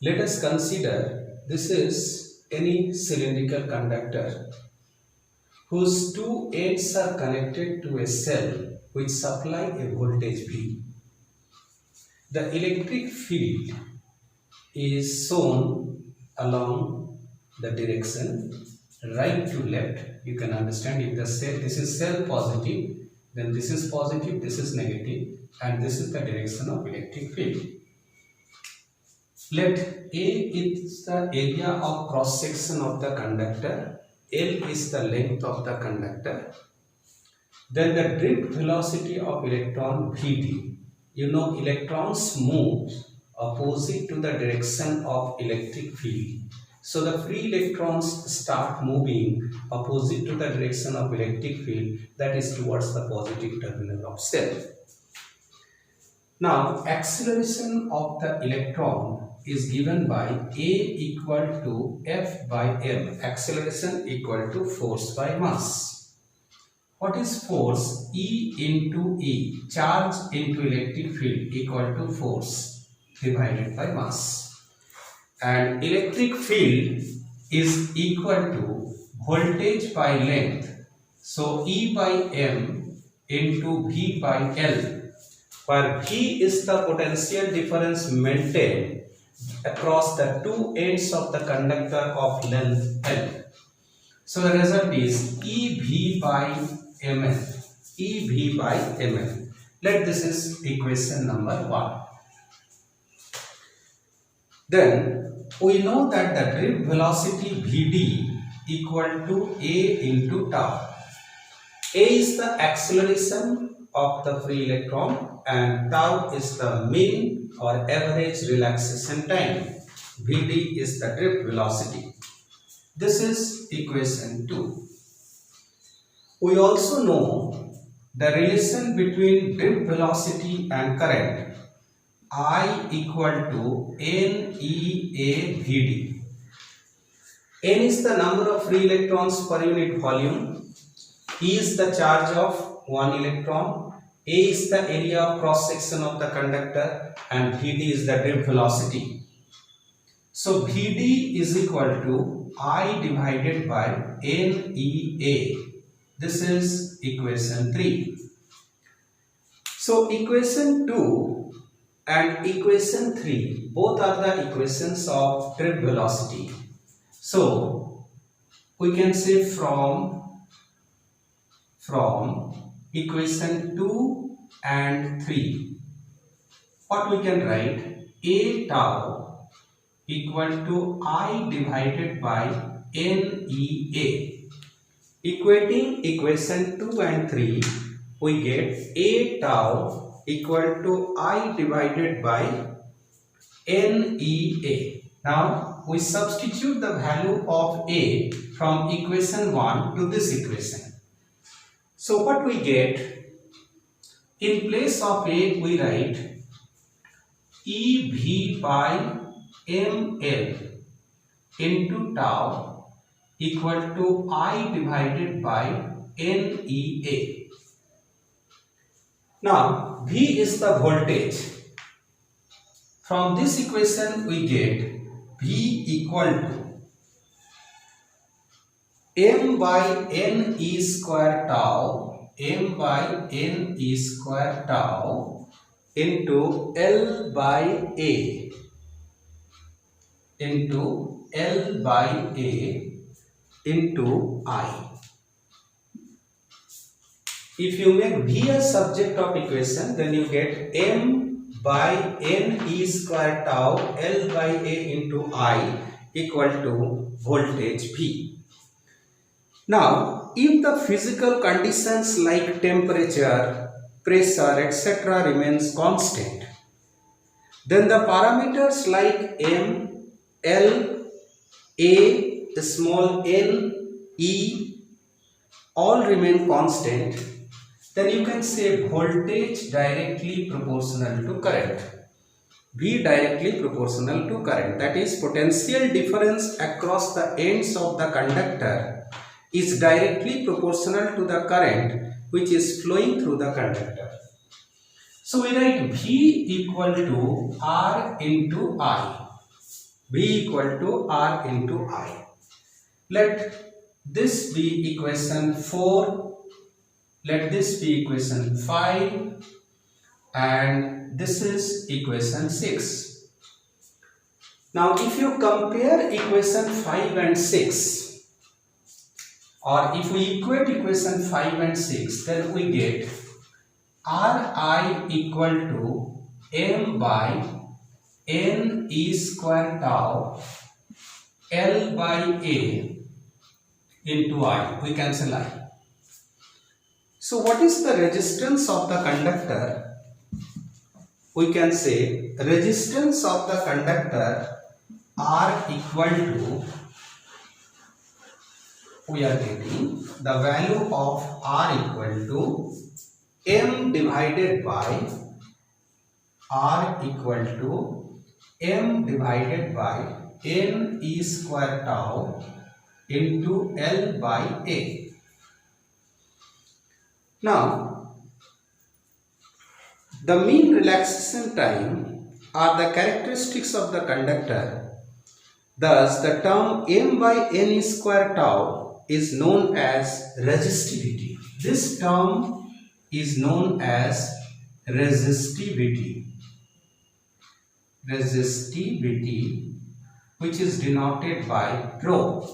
Let us consider this is any cylindrical conductor whose two ends are connected to a cell which supply a voltage V. The electric field is shown along the direction right to left. You can understand if the cell, this is cell positive, then this is positive, this is negative, and this is the direction of electric field. Let A is the area of cross section of the conductor, L is the length of the conductor, then the drift velocity of electron Vd. You know electrons move opposite to the direction of electric field. So the free electrons start moving opposite to the direction of electric field, that is towards the positive terminal of cell. Now acceleration of the electron is given by A equal to F by M. Acceleration equal to force by mass. What is force? E into E, charge into electric field, equal to force divided by mass. And electric field is equal to voltage by length. So E by M into V by L, where V is the potential difference maintained across the two ends of the conductor of length L. So the result is EV by Mn. EV by Mn. Let this is equation number 1. Then we know that the drift velocity Vd equal to A into tau. A is the acceleration of the free electron and tau is the mean or average relaxation time. Vd is the drift velocity. This is equation 2. We also know the relation between drift velocity and current. I equal to NEAVD. N is the number of free electrons per unit volume. E is the charge of one electron. A is the area of cross section of the conductor and Vd is the drift velocity. So Vd is equal to I divided by NEA. This is equation 3. So equation 2 and equation 3 both are the equations of drift velocity. So we can say from equation 2 and 3, what we can write? A tau equal to I divided by NEA. Equating equation 2 and 3, we get A tau equal to I divided by NEA. Now we substitute the value of A from equation 1 to this equation. So what we get? In place of A we write EV by ML into tau equal to I divided by NEA. Now V is the voltage. From this equation we get V equal to M by NE square tau, M by NE square tau into L by A into L by A into I. If you make V a subject of equation, then you get M by NE square tau L by A into I equal to voltage V. Now, if the physical conditions like temperature, pressure, etc. remains constant, then the parameters like M, L, A, small n, E all remain constant, then you can say voltage directly proportional to current. V directly proportional to current, that is potential difference across the ends of the conductor is directly proportional to the current which is flowing through the conductor. So we write V equal to R into I. V equal to R into I. Let this be equation 4, let this be equation 5, and this is equation 6. Now if you compare equation 5 and 6, or if we equate equation 5 and 6, then we get Ri equal to m by n e square tau L by A into I. We cancel I. So what is the resistance of the conductor? We can say resistance of the conductor R equal to, we are getting the value of R equal to m divided by R equal to m divided by n e square tau into L by A. Now, the mean relaxation time are the characteristics of the conductor. Thus, the term m by n square tau is known as resistivity. This term is known as resistivity. Resistivity, which is denoted by rho.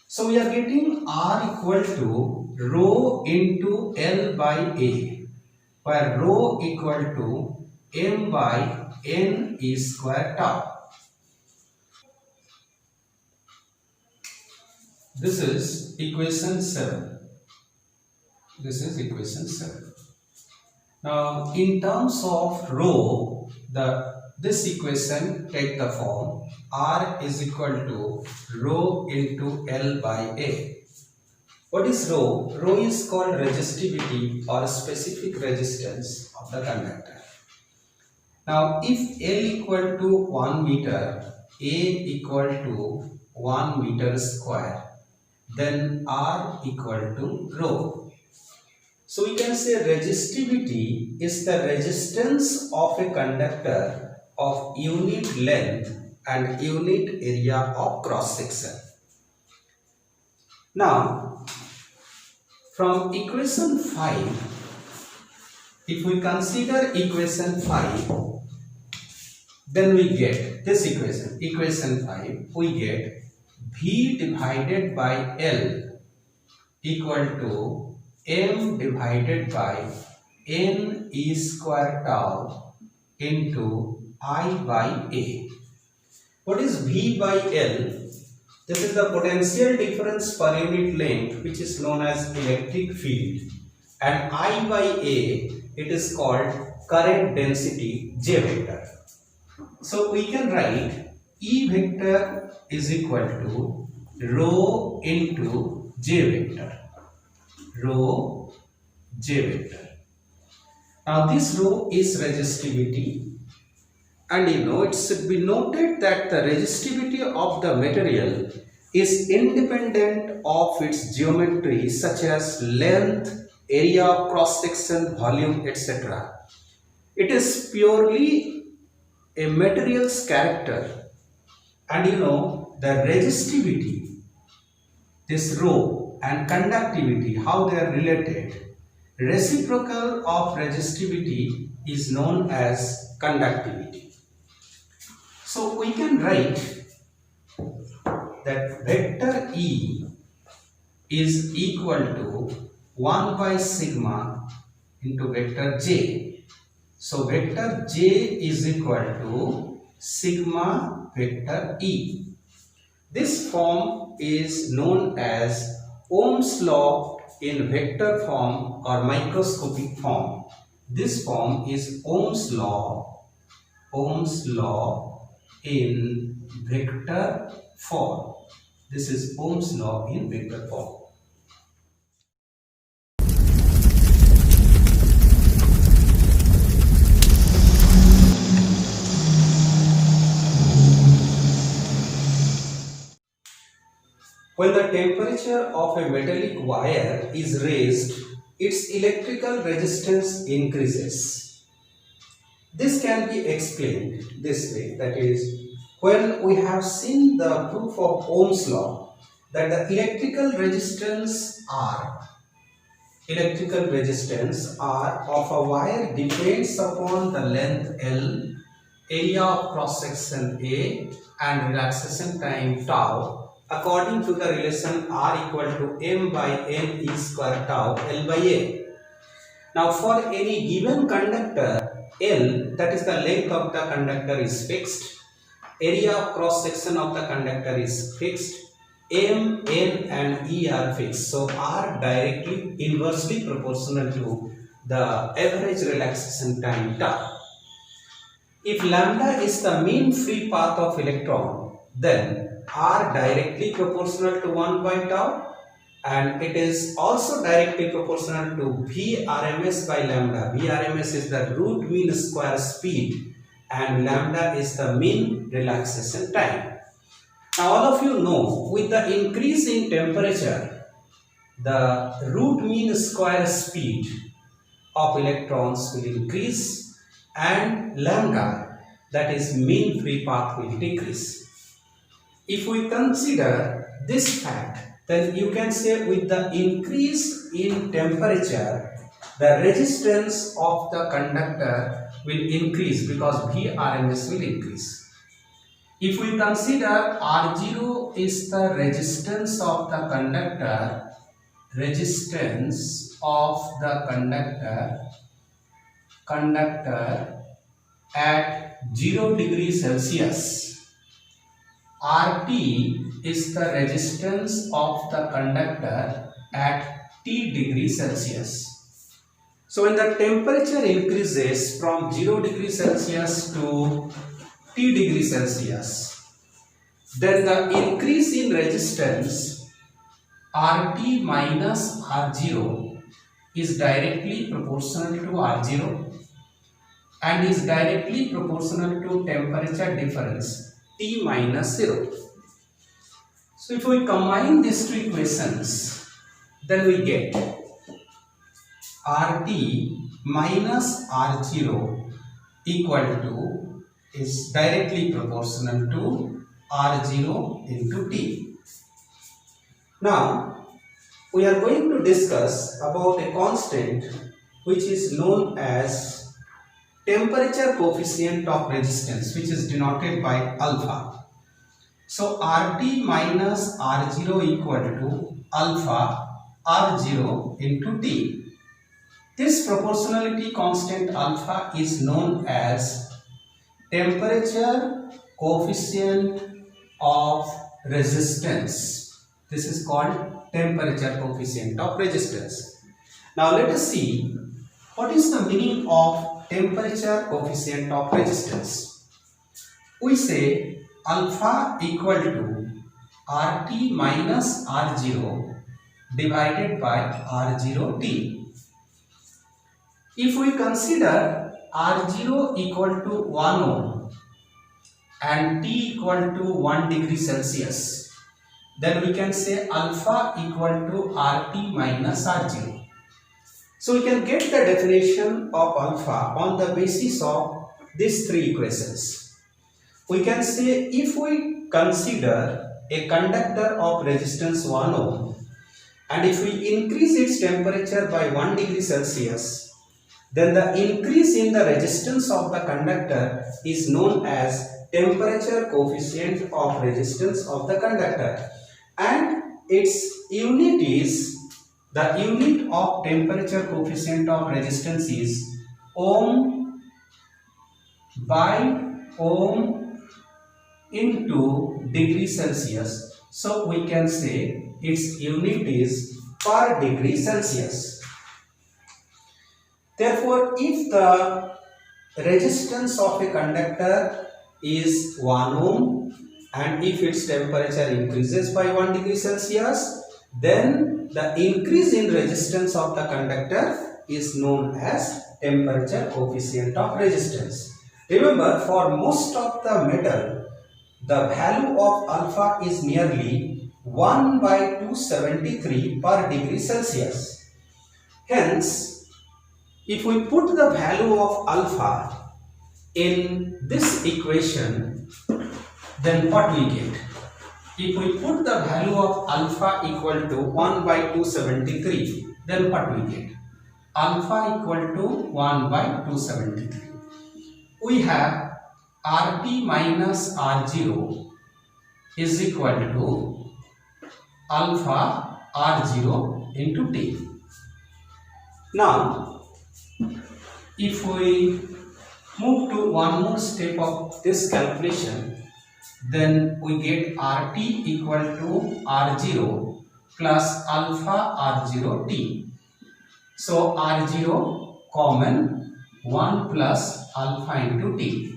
So we are getting R equal to rho into L by A, where rho equal to m by n e square tau. This is equation 7. This is equation 7. Now, in terms of rho, this equation take the form R is equal to rho into L by A. What is rho? Rho is called resistivity or specific resistance of the conductor. Now, if L equal to 1 meter, A equal to 1 meter square, then R equal to rho. So we can say resistivity is the resistance of a conductor of unit length and unit area of cross section. Now, from equation 5, if we consider equation 5, then we get this equation. Equation 5, we get V divided by L equal to m divided by n e square tau into I by A. What is V by L? This is the potential difference per unit length, which is known as electric field, and I by A, it is called current density J vector. So we can write E vector is equal to rho into J vector. Rho J vector. Now this rho is resistivity, and it should be noted that the resistivity of the material is independent of its geometry, such as length, area of cross section, volume, etc. It is purely a material's character, and the resistivity, this rho, and conductivity, how they are related. Reciprocal of resistivity is known as conductivity. So we can write that vector E is equal to 1 by sigma into vector J. So vector J is equal to sigma vector E. This form is known as Ohm's law in vector form or microscopic form. This form is Ohm's law in vector form. This is Ohm's law in vector form. When the temperature of a metallic wire is raised, its electrical resistance increases. This can be explained this way, that is, when we have seen the proof of Ohm's law that the electrical resistance R of a wire depends upon the length L, area of cross section A, and relaxation time tau according to the relation R equal to m by n e square tau L by A. Now for any given conductor L, that is the length of the conductor, is fixed, area of cross section of the conductor is fixed, M, N and E are fixed. So R directly inversely proportional to the average relaxation time tau. If lambda is the mean free path of electron, then R directly proportional to 1 by tau, and it is also directly proportional to V RMS by lambda. V RMS is the root mean square speed and lambda is the mean relaxation time. Now all of you know, with the increase in temperature, the root mean square speed of electrons will increase and lambda, that is mean free path, will decrease. If we consider this fact, then you can say with the increase in temperature, the resistance of the conductor will increase because V RMS will increase. If we consider R0 is the resistance of the conductor, at 0 degrees Celsius, RT is the resistance of the conductor at T degrees Celsius. So when the temperature increases from 0 degrees Celsius to T degrees Celsius, then the increase in resistance RT minus R0 is directly proportional to R0 and is directly proportional to temperature difference T minus 0. So if we combine these two equations, then we get RT minus R0 equal to, is directly proportional to R0 into T. Now we are going to discuss about a constant which is known as temperature coefficient of resistance, which is denoted by alpha. So RT minus R0 equal to alpha R0 into T. This proportionality constant alpha is known as temperature coefficient of resistance. This is called temperature coefficient of resistance. Now let us see what is the meaning of temperature coefficient of resistance. We say alpha equal to RT minus R0 divided by R0T. If we consider R0 equal to 1 ohm and T equal to 1 degree Celsius, then we can say alpha equal to RT minus R0. So we can get the definition of alpha on the basis of these three equations. We can say if we consider a conductor of resistance 1 ohm and if we increase its temperature by 1 degree Celsius, then the increase in the resistance of the conductor is known as temperature coefficient of resistance of the conductor, and its unit is, the unit of temperature coefficient of resistance is ohm by ohm into degree Celsius. So we can say its unit is per degree Celsius. Therefore, if the resistance of a conductor is 1 ohm and if its temperature increases by 1 degree Celsius, then the increase in resistance of the conductor is known as temperature coefficient of resistance. Remember, for most of the metal, the value of alpha is nearly 1 by 273 per degree Celsius. Hence, if we put the value of alpha in this equation, then what we get? If we put the value of alpha equal to 1 by 273, then what we get? Alpha equal to 1 by 273. We have RT minus R0 is equal to alpha R0 into T. Now, if we move to one more step of this calculation, then we get RT equal to R0 plus alpha R0 T. So R0 common 1 plus alpha into T.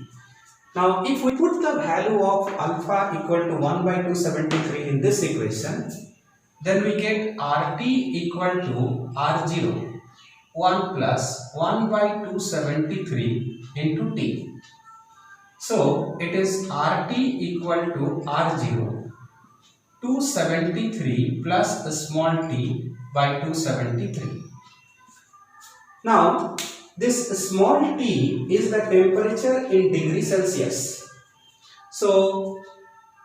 Now if we put the value of alpha equal to 1 by 273 in this equation, then we get RT equal to R0 1 plus 1 by 273 into T. So it is RT equal to R0 273 plus the small t by 273. Now this small t is the temperature in degree Celsius. So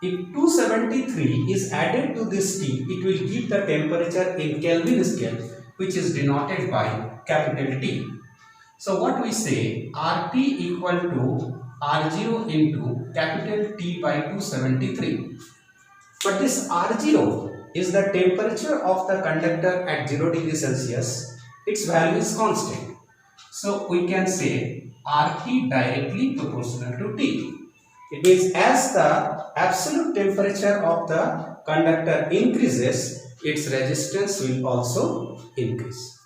if 273 is added to this T, it will give the temperature in Kelvin scale, which is denoted by capital T. So what we say, RT equal to R0 into capital T by 273. But this R0 is the temperature of the conductor at 0 degree Celsius. Its value is constant. So we can say RT directly proportional to T. It means as the absolute temperature of the conductor increases, its resistance will also increase.